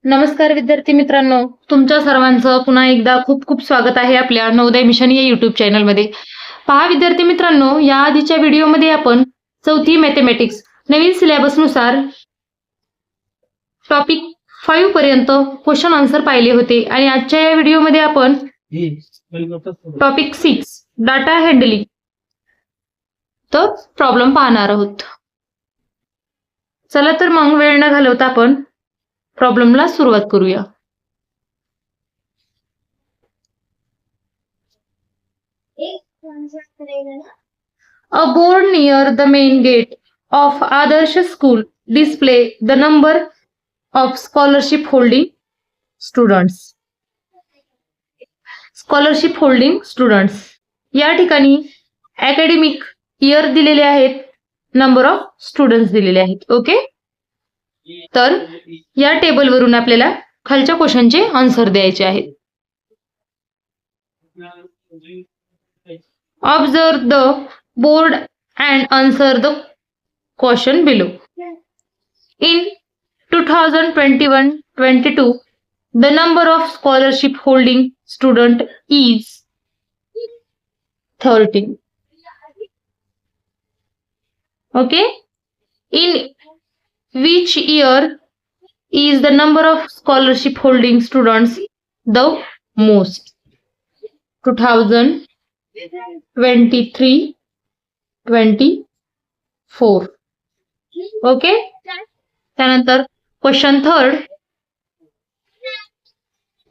नमस्कार विद्यार्थी मित्रांनो, तुमच्या सर्वांचं पुन्हा एकदा खूप खूप स्वागत आहे आपल्या नवोदय मिशन या युट्यूब चॅनलमध्ये. पहा विद्यार्थी मित्रांनो, या आधीच्या व्हिडिओमध्ये आपण चौथी मॅथमॅटिक्स नवीन सिलेबसनुसार टॉपिक 5 पर्यंत क्वेश्चन आन्सर पाहिले होते आणि आजच्या या व्हिडिओमध्ये आपण टॉपिक 6 डाटा हँडलिंग तो प्रॉब्लेम पाहणार आहोत. चला तर मग वेळ न घालवता आपण प्रॉब्लेमला सुरुवात करूया. A board near the main gate of Adarsh school display the number of scholarship holding students. Scholarship holding students. या ठिकाणी academic year दिलेले आहेत, number of students दिलेले आहेत. ओके, तर या टेबल वरून आपल्याला खालच्या क्वेश्चनचे आन्सर द्यायचे आहेत. Observe the board and answer the question below. In 2021-22 the number of scholarship holding student is 13. Okay, in which year is the number of scholarship holding students the most? 2023-24. Okay, त्यानंतर question third.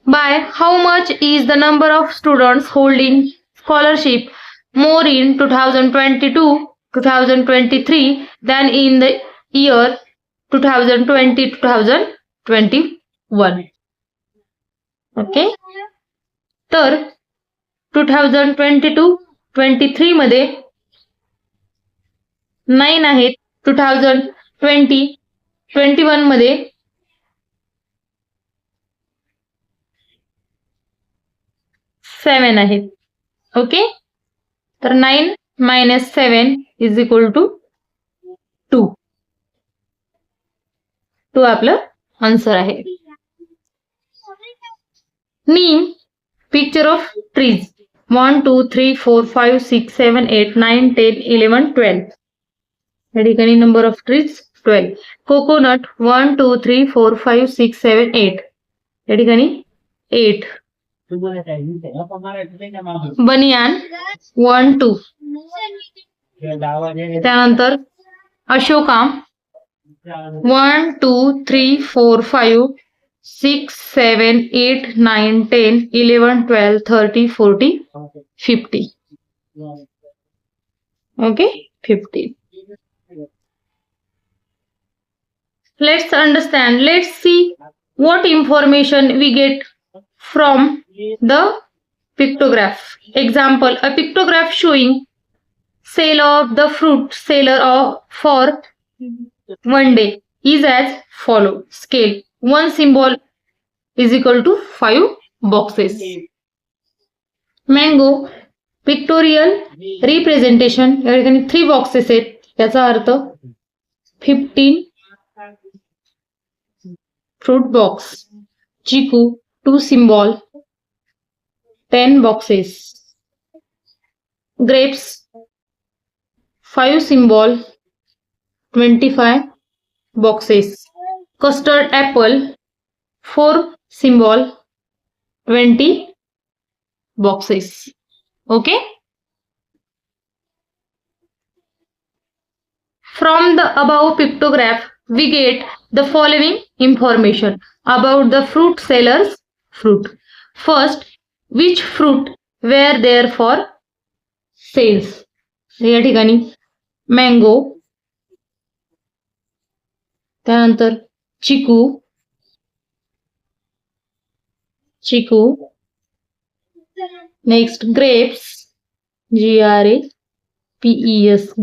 By how much is the number of students holding scholarship more in 2022-2023 than in the year 2020-2021? Okay, तर 2022-23 मध्ये 9 आहेत, 2020-21 मध्ये 7 आहेत. Okay, तर 9 - 7 = 2. 2 आपलं answer आहे. Name picture of trees 1 2 3 4 5 6 7 8 9 10 11 12. या ठिकाणी नंबर ऑफ ट्रीज 12. कोकोनट 1 2 3 4 5 6 7 8. या ठिकाणी 8. बनियान 1 2. त्यानंतर Ashoka 1 2 3 4 5 6 7 8 9 10 11 12 13 14 50. Okay, 50. Let's understand. Let's see what information we get from the pictograph. Example: a pictograph showing sale of the fruit seller for 1 day is as follow. Scale 1 symbol is equal to 5 boxes. Mango pictorial representation, या ठिकाणी 3 boxes आहेत, याचा अर्थ 15 fruit box. चिकू 2 symbol 10 boxes. Grapes 5 symbol 25 boxes. Custard apple 4 symbol 20 boxes. Okay, from the above pictograph we get the following information about the fruit seller's fruit. First, which fruit were there for sales? या ठिकाणी mango, त्यानंतर चिकू, next grapes GRAPES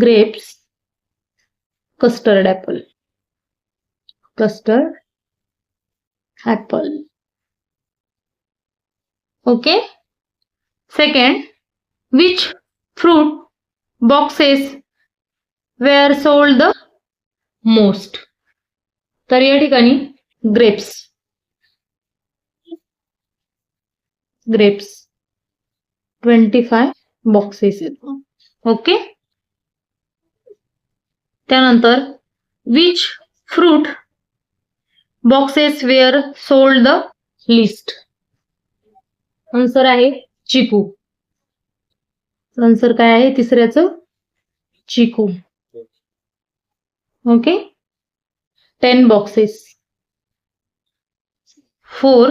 grapes, custard apple. Okay, second, which fruit boxes were sold the most? तर या ठिकाणी grapes grapes 25 boxes येतो. Okay. त्यानंतर which fruit boxes were sold the list. Answer आहे चिकू. आन्सर काय आहे तिसऱ्याचं? Chikoo. Okay. 10 boxes. 4.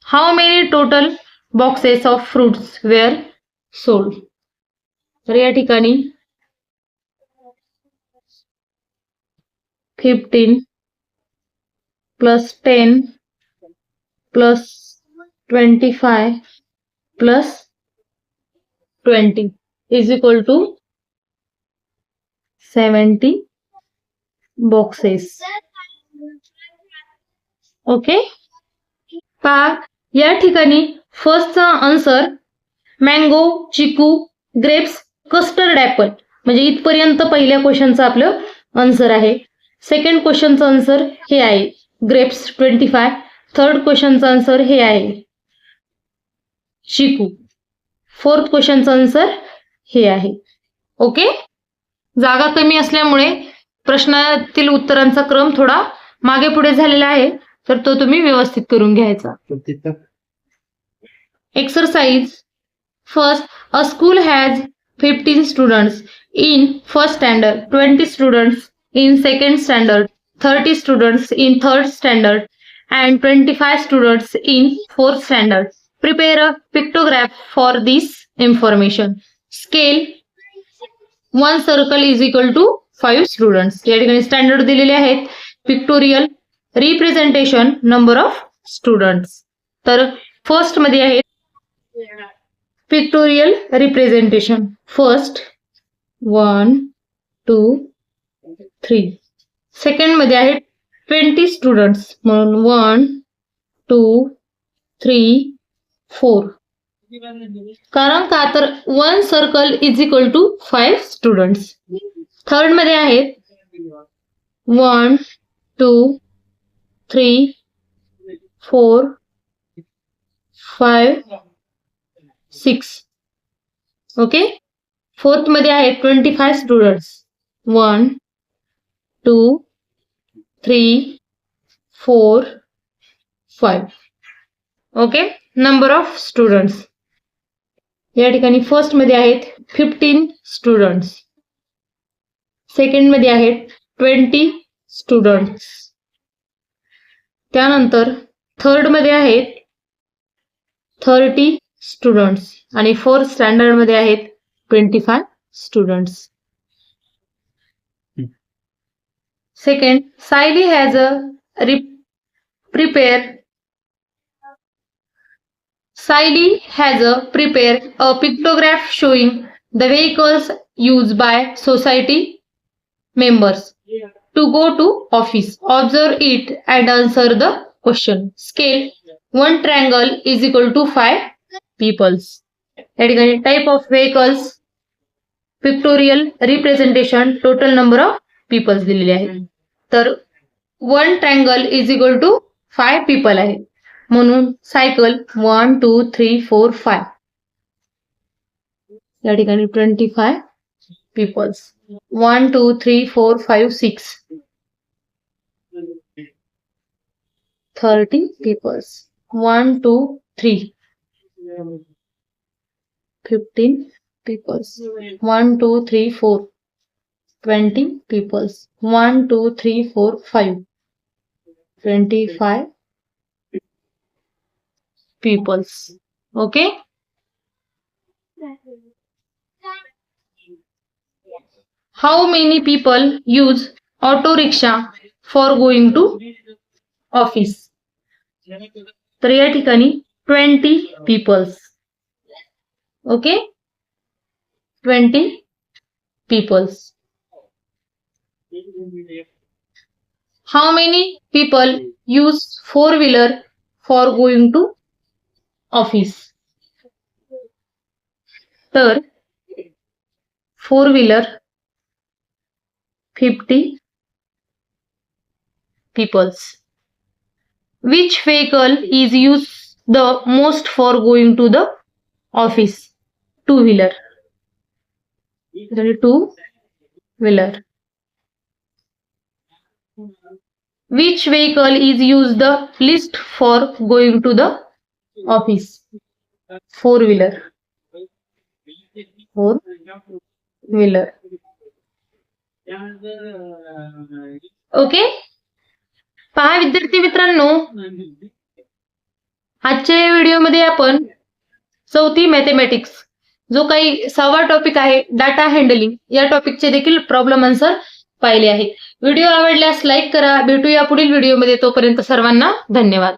How many total boxes of fruits were sold? तर या ठिकाणी 15 plus 10 plus 25 plus 20 is equal to 70 boxes. Okay. पहा या ठिकाणी फर्स्टचा आन्सर मँगो, चिकू, ग्रेप्स, कस्टर्ड ॲपल, म्हणजे इथपर्यंत पहिल्या क्वेश्चनचं आपलं आन्सर आहे. सेकंड क्वेश्चनचं आन्सर हे आहे ग्रेप्स 25. थर्ड क्वेश्चनचं आन्सर हे आहे चिकू. फोर्थ क्वेश्चनचं आन्सर हे आहे. ओके. जागा कमी असल्यामुळे प्रश्नातील उत्तरांचा क्रम थोडा मागे पुढे झालेला आहे, तर तो तुम्ही व्यवस्थित करून घ्यायचा. Exercise first. A school has 15 students in first standard, 20 students in second standard, 30 students in third standard and 25 students in 4th standard. Prepare a pictograph for this information. Scale 1 circle is equal to 5 students. या ठिकाणी standard दिलेले आहेत. Pictorial representation number of students. तर first मध्ये आहे pictorial representation. First 1 2 3. Second मध्ये आहे 20 students म्हणून 1 2 3 4. कारण का तर 1 circle is equal to 5 students. Third मध्ये आहेत 1 2 3 4 5 6. ओके. फोर्थ मध्ये आहेत 25 students 1 2 3 4 5. Okay. Number of students या ठिकाणी फर्स्ट मध्ये आहेत 15 स्टुडंट्स. सेकंड मध्ये आहेत 20 स्टुडंट्स. त्यानंतर थर्ड मध्ये आहेत 30 स्टुडंट्स आणि फोर्थ स्टँडर्ड मध्ये आहेत 25 students. Second, Saili has prepared a pictograph showing the vehicles used by society members to go to office. Observe it and answer the question. Scale 1 triangle is equal to 5 peoples. या ठिकाणी type of vehicles, pictorial representation, total number of peoples दिलेले आहेत. तर 1 triangle is equal to 5 people आहे म्हणून cycle 1 2 3 4 5. या ठिकाणी 25 people's. 1 2 3 4 5 6 30 people's. 1 2 3 15 people's. 1 2 3 4 20 peoples. 1 2 3 4 5 25 peoples. Okay. How many people use auto rickshaw for going to office? तर या ठिकाणी 20 peoples. Okay. 20 peoples. How many people use 4-wheeler for going to office? तर 4-wheeler 50 peoples. Which vehicle is used the most for going to the office? Two-wheeler. Two-wheeler. Which vehicle is used the least for going to the office? Four-wheeler. Four-wheeler. Okay. पहा विद्यार्थी मित्रांनो, आजच्या या व्हिडिओमध्ये आपण चौथी mathematics जो काही 6वा टॉपिक आहे डाटा हँडलिंग या टॉपिकचे देखील प्रॉब्लेम आन्सर पाहिले आहेत. व्हिडिओ आवडल्यास लाईक करा. भेटूया पुढील व्हिडिओमध्ये. तोपर्यंत सर्वांना धन्यवाद.